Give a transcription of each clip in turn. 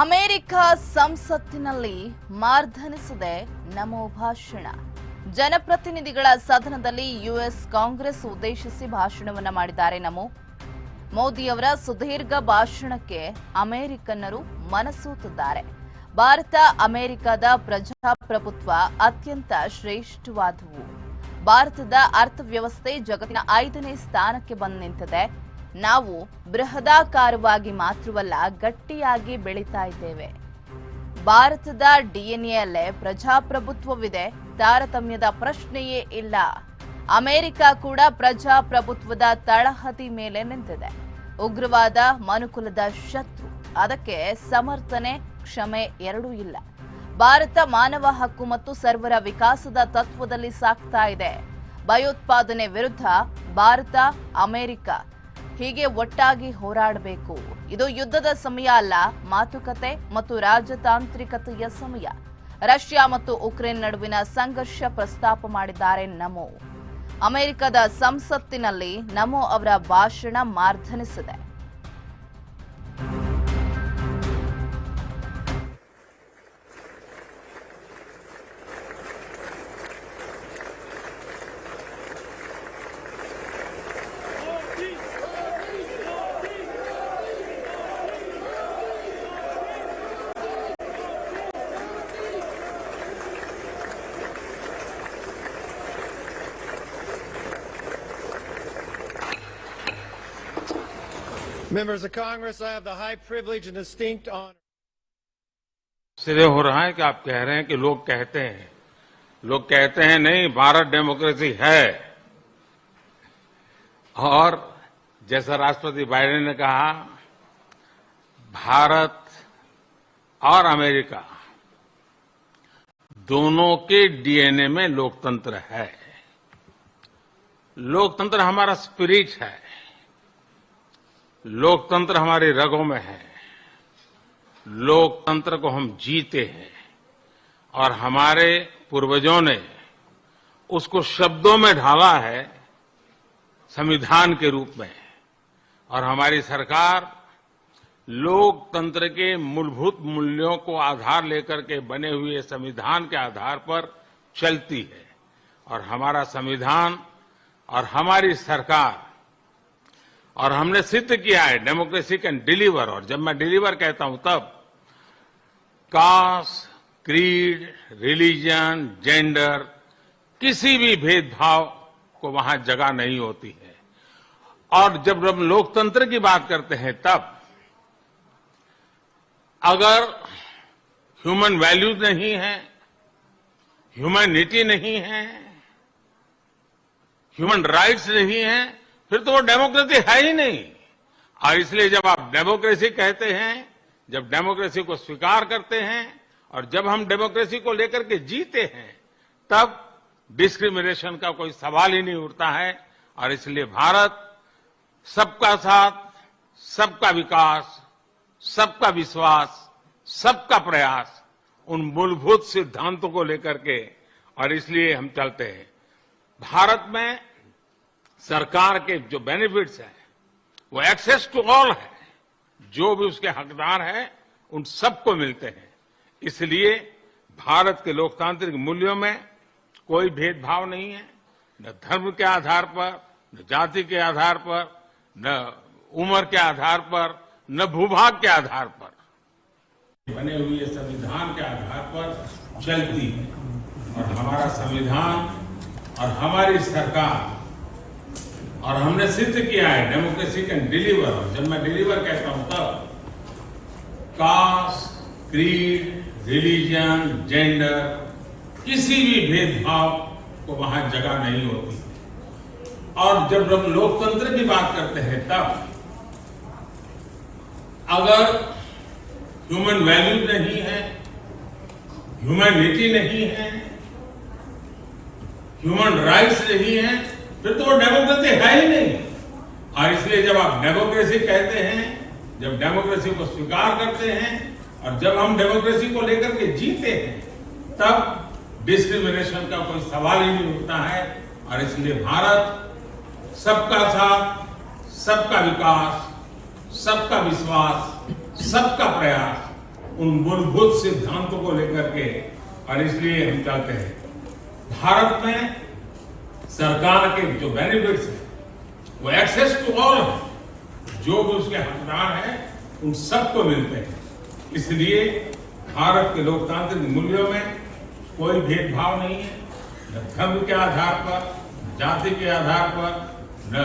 America ಸಂಸತ್ತಿನಲ್ಲಿ ಮಾರ್ಧನಿಸಿದೆ ನಮೋ ಭಾಷಣ. ಜನಪ್ರತಿನಿಧಿಗಳ ಸದನದಲ್ಲಿ ಯುಎಸ್ ಕಾಂಗ್ರೆಸ್ ಉದ್ದೇಶಿಸಿ ಭಾಷಣವನ್ನ ಮಾಡಿದ್ದಾರೆ ನಮೋ. ಮೋದಿಯವರ ಸುದೀರ್ಘ ಭಾಷಣಕ್ಕೆ ಅಮೆರಿಕನ್ನರು ಮನಸೋತಿದ್ದಾರೆ. ಭಾರತ ಅಮೆರಿಕದ ಪ್ರಜಾಪ್ರಭುತ್ವ ಅತ್ಯಂತ ಶ್ರೇಷ್ಠವಾದುವು. ಭಾರತದ ಅರ್ಥವ್ಯವಸ್ಥೆ ಜಗತ್ತಿನ 5ನೇ ಸ್ಥಾನಕ್ಕೆ ಬಂದು ನಿಂತಿದೆ. ನಾವು ಬೃಹದಾಕಾರವಾಗಿ ಮಾತ್ರವಲ್ಲ, ಗಟ್ಟಿಯಾಗಿ ಬೆಳೀತಾ ಇದ್ದೇವೆ. ಭಾರತದ ಡಿಎನ್ಎಯಲ್ಲೇ ಪ್ರಜಾಪ್ರಭುತ್ವವಿದೆ. ತಾರತಮ್ಯದ ಪ್ರಶ್ನೆಯೇ ಇಲ್ಲ. ಅಮೆರಿಕ ಕೂಡ ಪ್ರಜಾಪ್ರಭುತ್ವದ ತಳಹದಿ ಮೇಲೆ ನಿಂತಿದೆ. ಉಗ್ರವಾದ ಮನುಕುಲದ ಶತ್ರು. ಅದಕ್ಕೆ ಸಮರ್ಥನೆ, ಕ್ಷಮೆ ಎರಡೂ ಇಲ್ಲ. ಭಾರತ ಮಾನವ ಹಕ್ಕು ಮತ್ತು ಸರ್ವರ ವಿಕಾಸದ ತತ್ವದಲ್ಲಿ ಸಾಕ್ತಾ ಇದೆ. ಭಯೋತ್ಪಾದನೆ ವಿರುದ್ಧ ಭಾರತ, ಅಮೆರಿಕ ಹೀಗೆ ಒಟ್ಟಾಗಿ ಹೋರಾಡಬೇಕು. ಇದು ಯುದ್ಧದ ಸಮಯ ಅಲ್ಲ, ಮಾತುಕತೆ ಮತ್ತು ರಾಜತಾಂತ್ರಿಕತೆಯ ಸಮಯ. ರಷ್ಯಾ ಮತ್ತು ಉಕ್ರೇನ್ ನಡುವಿನ ಸಂಘರ್ಷ ಪ್ರಸ್ತಾಪ ಮಾಡಿದ್ದಾರೆ ನಮೋ. ಅಮೆರಿಕದ ಸಂಸತ್ತಿನಲ್ಲಿ ನಮೋ ಅವರ ಭಾಷಣ ಮಾರ್ಧನಿಸಿದೆ. Members of Congress, I have the high privilege and distinct honor. इसलिए हो रहा है कि आप कह रहे हैं कि लोग कहते हैं नहीं, भारत डेमोक्रेसी है। और जैसा राष्ट्रपति बाइडेन ने कहा, भारत और अमेरिका दोनों के डीएनए में लोकतंत्र है। लोकतंत्र हमारा स्पिरिट है, लोकतंत्र हमारी रगों में है। लोकतंत्र को हम जीते हैं और हमारे पूर्वजों ने उसको शब्दों में ढाला है संविधान के रूप में। और हमारी सरकार लोकतंत्र के मूलभूत मूल्यों को आधार लेकर के बने हुए संविधान के आधार पर चलती है। और हमारा संविधान और हमारी सरकार, और हमने सिद्ध किया है डेमोक्रेसी कैन डिलीवर। और जब मैं डिलीवर कहता हूं तब कास्ट, क्रीड, रिलीजन, जेंडर, किसी भी भेदभाव को वहां जगह नहीं होती है। और जब हम लोकतंत्र की बात करते हैं तब अगर ह्यूमन वैल्यूज नहीं है, ह्यूमैनिटी नहीं है, ह्यूमन राइट्स नहीं है, फिर तो वो डेमोक्रेसी है ही नहीं। और इसलिए जब आप डेमोक्रेसी कहते हैं, जब डेमोक्रेसी को स्वीकार करते हैं और जब हम डेमोक्रेसी को लेकर के जीते हैं, तब डिस्क्रिमिनेशन का कोई सवाल ही नहीं उठता है। और इसलिए भारत सबका साथ, सबका विकास, सबका विश्वास, सबका प्रयास, उन मूलभूत सिद्धांतों को लेकर के, और इसलिए हम चलते हैं। भारत में सरकार के जो बेनिफिट्स हैं वो एक्सेस टू ऑल है। जो भी उसके हकदार हैं उन सबको मिलते हैं। इसलिए भारत के लोकतांत्रिक मूल्यों में कोई भेदभाव नहीं है, न धर्म के आधार पर, न जाति के आधार पर, न उम्र के आधार पर, न भूभाग के आधार पर। बने हुए संविधान के आधार पर चलती है। और हमारा संविधान और हमारी सरकार, और हमने सिद्ध किया है डेमोक्रेसी कैन डिलीवर। और जब मैं डिलीवर कहता हूं तब कास्ट, क्रीड, रिलीजन, जेंडर, किसी भी भेदभाव को वहां जगह नहीं होती। और जब हम लोकतंत्र की बात करते हैं तब अगर ह्यूमन वैल्यू नहीं है, ह्यूमैनिटी नहीं है, ह्यूमन राइट्स नहीं है, फिर तो वो डेमोक्रेसी है ही नहीं। और इसलिए जब आप डेमोक्रेसी कहते हैं, जब डेमोक्रेसी को स्वीकार करते हैं और जब हम डेमोक्रेसी को लेकर के जीते हैं, तब डिस्क्रिमिनेशन का कोई सवाल ही नहीं उठता है। और इसलिए भारत सबका साथ, सबका विकास, सबका विश्वास, सबका प्रयास, उन मूलभूत सिद्धांतों को लेकर के, और इसलिए हम चाहते हैं भारत में सरकार के जो बेनिफिट्स हैं वो एक्सेस टू ऑल है, जो भी उसके हकदार हैं उन सबको मिलते हैं। इसलिए भारत के लोकतांत्रिक मूल्यों में कोई भेदभाव नहीं है, न धर्म के आधार पर, न जाति के आधार पर, न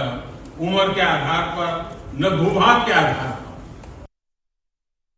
उम्र के आधार पर, न भूभाग के आधार पर।